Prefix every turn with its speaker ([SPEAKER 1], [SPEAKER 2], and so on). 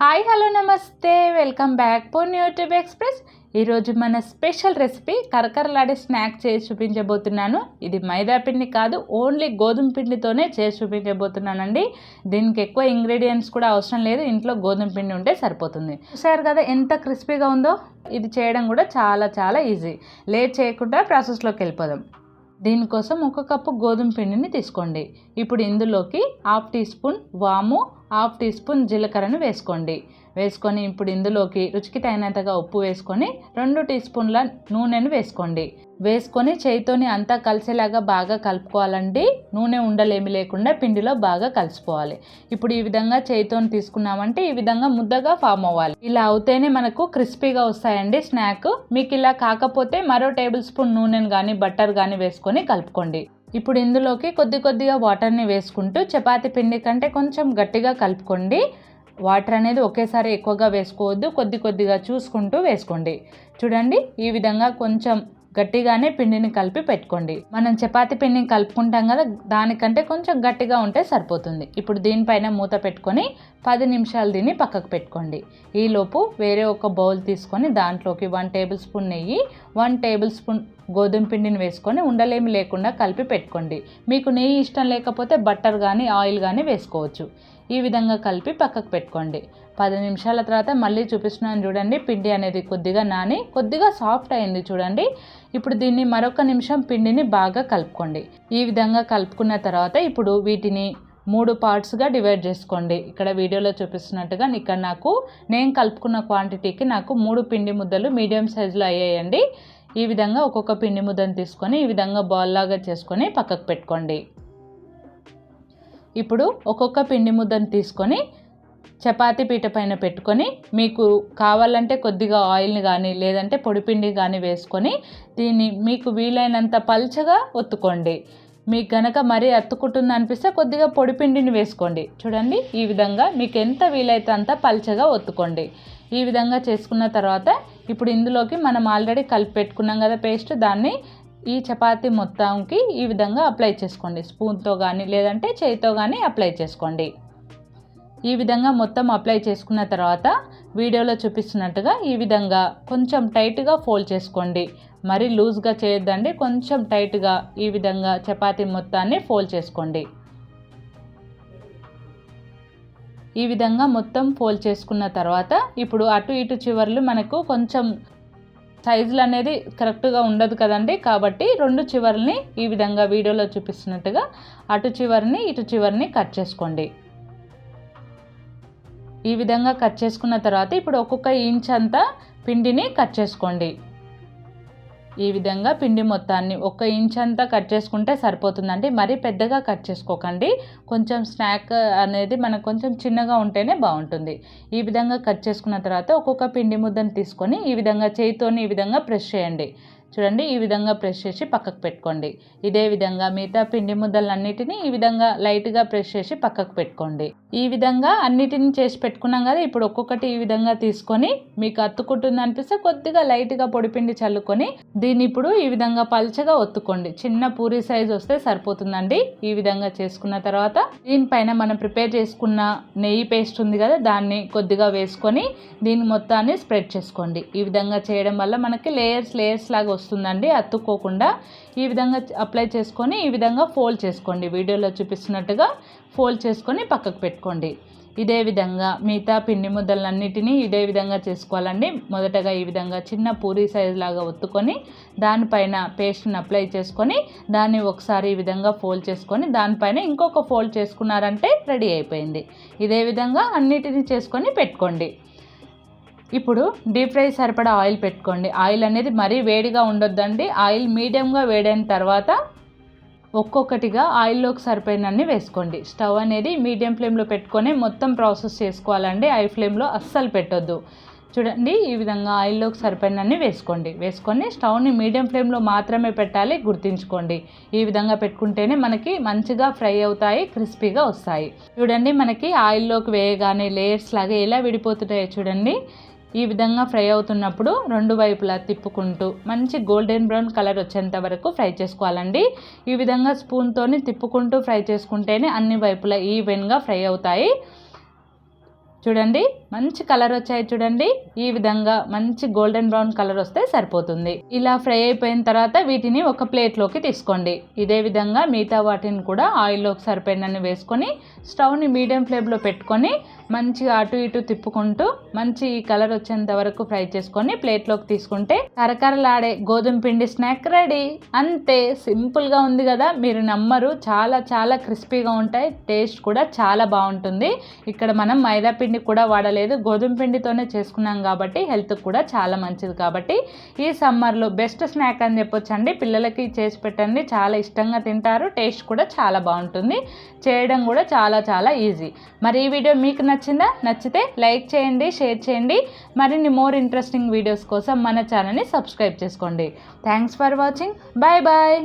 [SPEAKER 1] Hi hello నమస్తే welcome back to YouTube express. ఈరోజు మన స్పెషల్ రెసిపీ కరకరలాడే స్నాక్ చేసి చూపించబోతున్నాను. ఇది మైదా పిండి కాదు, ఓన్లీ గోధుమ పిండితోనే చేసి చూపించబోతున్నానండి. దీనికి ఎక్కువ ఇంగ్రీడియంట్స్ కూడా అవసరం లేదు, ఇంట్లో గోధుమ పిండి ఉంటే సరిపోతుంది. చూసారు కదా ఎంత క్రిస్పీగా ఉందో. ఇది చేయడం కూడా చాలా ఈజీ. లేట్ చేయకుండా ప్రాసెస్లోకి వెళ్ళిపోదాం. దీనికోసం 1 కప్పు గోధుమ పిండిని తీసుకోండి. ఇప్పుడు ఇందులోకి 1/2 టీ స్పూన్ వాము, 1/2 టీ స్పూన్ జీలకర్రను వేసుకోండి. వేసుకొని ఇప్పుడు ఇందులోకి రుచికి తగినంతగా ఉప్పు వేసుకొని 2 టీ స్పూన్ల నూనెను వేసుకోండి. వేసుకొని చేయితోని అంతా కలిసేలాగా బాగా కలుపుకోవాలండి. నూనె ఉండలేమి లేకుండా పిండిలో బాగా కలిసిపోవాలి. ఇప్పుడు ఈ విధంగా చేయితోని తీసుకున్నామంటే ఈ విధంగా ముద్దగా ఫామ్ అవ్వాలి. ఇలా అవుతేనే మనకు క్రిస్పీగా వస్తాయండి స్నాక్. మీకు ఇలా కాకపోతే మరో టేబుల్ స్పూన్ నూనెను కానీ బటర్ కానీ వేసుకొని కలుపుకోండి. ఇప్పుడు ఇందులోకి కొద్దిగా వాటర్ని వేసుకుంటూ చపాతీ పిండి కంటే కొంచెం గట్టిగా కలుపుకోండి. వాటర్ అనేది ఒకేసారి ఎక్కువగా వేసుకోవద్దు, కొద్దిగా చూసుకుంటూ వేసుకోండి. చూడండి, ఈ విధంగా కొంచెం గట్టిగానే పిండిని కలిపి పెట్టుకోండి. మనం చపాతీ పిండిని కలుపుకుంటాం కదా, దానికంటే కొంచెం గట్టిగా ఉంటే సరిపోతుంది. ఇప్పుడు దీనిపైన మూత పెట్టుకొని 10 నిమిషాలు దీన్ని పక్కకు పెట్టుకోండి. ఈలోపు వేరే ఒక బౌల్ తీసుకొని దాంట్లోకి 1 టేబుల్ స్పూన్ నెయ్యి, 1 టేబుల్ స్పూన్ గోధుమ పిండిని వేసుకొని ఉండలేమి లేకుండా కలిపి పెట్టుకోండి. మీకు నెయ్యి ఇష్టం లేకపోతే బటర్ కానీ ఆయిల్ కానీ వేసుకోవచ్చు. ఈ విధంగా కలిపి పక్కకు పెట్టుకోండి. 10 నిమిషాల తర్వాత మళ్ళీ చూపిస్తున్నాను చూడండి. పిండి అనేది కొద్దిగా నాని కొద్దిగా సాఫ్ట్ అయింది చూడండి. ఇప్పుడు దీన్ని మరొక నిమిషం పిండిని బాగా కలుపుకోండి. ఈ విధంగా కలుపుకున్న తర్వాత ఇప్పుడు వీటిని 3 పార్ట్స్గా డివైడ్ చేసుకోండి. ఇక్కడ వీడియోలో చూపిస్తున్నట్టుగా ఇక్కడ నేను కలుపుకున్న క్వాంటిటీకి నాకు 3 పిండి ముద్దలు మీడియం సైజులో అయ్యాయండి. ఈ విధంగా ఒక్కొక్క పిండి ముద్దను తీసుకొని ఈ విధంగా బాల్ లాగా చేసుకొని పక్కకు పెట్టుకోండి. ఇప్పుడు ఒక్కొక్క పిండి ముద్దను తీసుకొని చపాతీ పీట పైన పెట్టుకొని మీకు కావాలంటే కొద్దిగా ఆయిల్ని కానీ లేదంటే పొడిపిండి కానీ వేసుకొని దీన్ని మీకు వీలైనంత పల్చగా ఒత్తుకోండి. మీకు గనక మరీ అతుక్కుంటుంది అనిపిస్తే కొద్దిగా పొడిపిండిని వేసుకోండి. చూడండి, ఈ విధంగా మీకు ఎంత వీలైతే అంత పల్చగా ఒత్తుకోండి. ఈ విధంగా చేసుకున్న తర్వాత ఇప్పుడు ఇందులోకి మనం ఆల్రెడీ కలిపి పెట్టుకున్నాం కదా పేస్ట్, దాన్ని ఈ చపాతీ మొత్తానికి ఈ విధంగా అప్లై చేసుకోండి. స్పూన్తో కానీ లేదంటే చేయితో కానీ అప్లై చేసుకోండి. ఈ విధంగా మొత్తం అప్లై చేసుకున్న తర్వాత వీడియోలో చూపిస్తున్నట్టుగా ఈ విధంగా కొంచెం టైట్గా ఫోల్డ్ చేసుకోండి. మరీ లూజ్గా చేయొద్దండి, కొంచెం టైట్గా ఈ విధంగా చపాతీ మొత్తాన్ని ఫోల్డ్ చేసుకోండి. ఈ విధంగా మొత్తం ఫోల్డ్ చేసుకున్న తర్వాత ఇప్పుడు అటు ఇటు చివర్లు మనకు కొంచెం సైజులు అనేది కరెక్ట్గా ఉండదు కదండి, కాబట్టి 2 చివర్లని ఈ విధంగా వీడియోలో చూపిస్తున్నట్టుగా అటు చివరిని ఇటు చివరిని కట్ చేసుకోండి. ఈ విధంగా కట్ చేసుకున్న తర్వాత ఇప్పుడు ఒక్కొక్క ఇంచ్ అంతా పిండిని కట్ చేసుకోండి. ఈ విధంగా పిండి మొత్తాన్ని 1 ఇంచ్ అంతా కట్ చేసుకుంటే సరిపోతుందండి. మరీ పెద్దగా కట్ చేసుకోకండి. కొంచెం స్నాక్ అనేది మనకు కొంచెం చిన్నగా ఉంటేనే బాగుంటుంది. ఈ విధంగా కట్ చేసుకున్న తర్వాత ఒక్కొక్క పిండి ముద్దను తీసుకొని ఈ విధంగా చేయితోని ఈ విధంగా ప్రెస్ చేయండి. చూడండి, ఈ విధంగా ప్రెస్ చేసి పక్కకు పెట్టుకోండి. ఇదే విధంగా మిగతా పిండి ముద్దలన్నిటిని ఈ విధంగా లైట్గా ప్రెస్ చేసి పక్కకు పెట్టుకోండి. ఈ విధంగా అన్నిటిని చేసి పెట్టుకున్నాం కదా, ఇప్పుడు ఒక్కొక్కటి ఈ విధంగా తీసుకొని మీకు అతుక్కుంటుంది అనిపిస్తే కొద్దిగా లైట్గా పొడిపిండి చల్లుకొని దీన్ని ఇప్పుడు ఈ విధంగా పల్చగా ఒత్తుకోండి. చిన్న పూరి సైజ్ వస్తే సరిపోతుందండి. ఈ విధంగా చేసుకున్న తర్వాత దీనిపైన మనం ప్రిపేర్ చేసుకున్న నెయ్యి పేస్ట్ ఉంది కదా, దాన్ని కొద్దిగా వేసుకొని దీని మొత్తాన్ని స్ప్రెడ్ చేసుకోండి. ఈ విధంగా చేయడం వల్ల మనకి లేయర్స్ లాగా వస్తుందండి, అతుక్కోకుండా. ఈ విధంగా అప్లై చేసుకొని ఈ విధంగా ఫోల్డ్ చేసుకోండి. వీడియోలో చూపిస్తున్నట్టుగా ఫోల్డ్ చేసుకొని పక్కకు పెట్టుకోండి. ఇదే విధంగా మిగతా పిండి ముద్దలన్నిటినీ ఇదే విధంగా చేసుకోవాలండి. మొదటగా ఈ విధంగా చిన్న పూరీ సైజు లాగా ఒత్తుకొని దానిపైన పేస్ట్ని అప్లై చేసుకొని దాన్ని ఒకసారి ఈ విధంగా ఫోల్డ్ చేసుకొని దానిపైన ఇంకొక ఫోల్డ్ చేసుకున్నారంటే రెడీ అయిపోయింది. ఇదే విధంగా అన్నిటినీ చేసుకొని పెట్టుకోండి. ఇప్పుడు డీప్ ఫ్రై సరిపడా ఆయిల్ పెట్టుకోండి. ఆయిల్ అనేది మరీ వేడిగా ఉండొద్దండి. ఆయిల్ మీడియంగా వేడైన తర్వాత ఒక్కొక్కటిగా ఆయిల్లోకి సరిపోయినన్ని వేసుకోండి. స్టవ్ అనేది మీడియం ఫ్లేమ్లో పెట్టుకొని మొత్తం ప్రాసెస్ చేసుకోవాలండి. హై ఫ్లేమ్లో అస్సలు పెట్టొద్దు. చూడండి, ఈ విధంగా ఆయిల్లోకి సరిపోయినన్ని వేసుకొని స్టవ్ని మీడియం ఫ్లేమ్లో మాత్రమే పెట్టాలి, గుర్తుంచుకోండి. ఈ విధంగా పెట్టుకుంటేనే మనకి మంచిగా ఫ్రై అవుతాయి, క్రిస్పీగా వస్తాయి. చూడండి, మనకి ఆయిల్లోకి వేయగానే లేయర్స్ లాగా ఎలా విడిపోతుంటాయో చూడండి. ఈ విధంగా ఫ్రై అవుతున్నప్పుడు 2 వైపులా తిప్పుకుంటూ మంచి గోల్డెన్ బ్రౌన్ కలర్ వచ్చేంత వరకు ఫ్రై చేసుకోవాలండి. ఈ విధంగా స్పూన్తోని తిప్పుకుంటూ ఫ్రై చేసుకుంటేనే అన్ని వైపులా ఈవెన్గా ఫ్రై అవుతాయి. చూడండి మంచి కలర్ వచ్చాయి చూడండి. ఈ విధంగా మంచి గోల్డెన్ బ్రౌన్ కలర్ వస్తే సరిపోతుంది. ఇలా ఫ్రై అయిపోయిన తర్వాత వీటిని ఒక ప్లేట్లోకి తీసుకోండి. ఇదే విధంగా మిగతా వాటిని కూడా ఆయిల్లోకి సరిపోయినన్ని వేసుకొని స్టవ్ని మీడియం ఫ్లేమ్లో పెట్టుకొని మంచిగా అటు ఇటు తిప్పుకుంటూ మంచి కలర్ వచ్చేంత వరకు ఫ్రై చేసుకొని ప్లేట్లోకి తీసుకుంటే కరకరలాడే గోధుమ పిండి స్నాక్ రెడీ. అంతే, సింపుల్గా ఉంది కదా, మీరు నమ్మరు. చాలా చాలా క్రిస్పీగా ఉంటాయి, టేస్ట్ కూడా చాలా బాగుంటుంది. ఇక్కడ మనం మైదా పిండి కూడా వాడలేదు, గోధుమ పిండితోనే చేసుకున్నాం కాబట్టి హెల్త్ కూడా చాలా మంచిది. కాబట్టి ఈ సమ్మర్లో బెస్ట్ స్నాక్ అని చెప్పొచ్చండి. పిల్లలకి చేసి పెట్టండి, చాలా ఇష్టంగా తింటారు. టేస్ట్ కూడా చాలా బాగుంటుంది, చేయడం కూడా చాలా చాలా ఈజీ. మరి ఈ వీడియో మీకు నచ్చితే లైక్ చేయండి, షేర్ చేయండి. మరిన్ని మోర్ ఇంట్రెస్టింగ్ వీడియోస్ కోసం మన ఛానల్ని సబ్స్క్రైబ్ చేసుకోండి. Thanks for watching. Bye bye.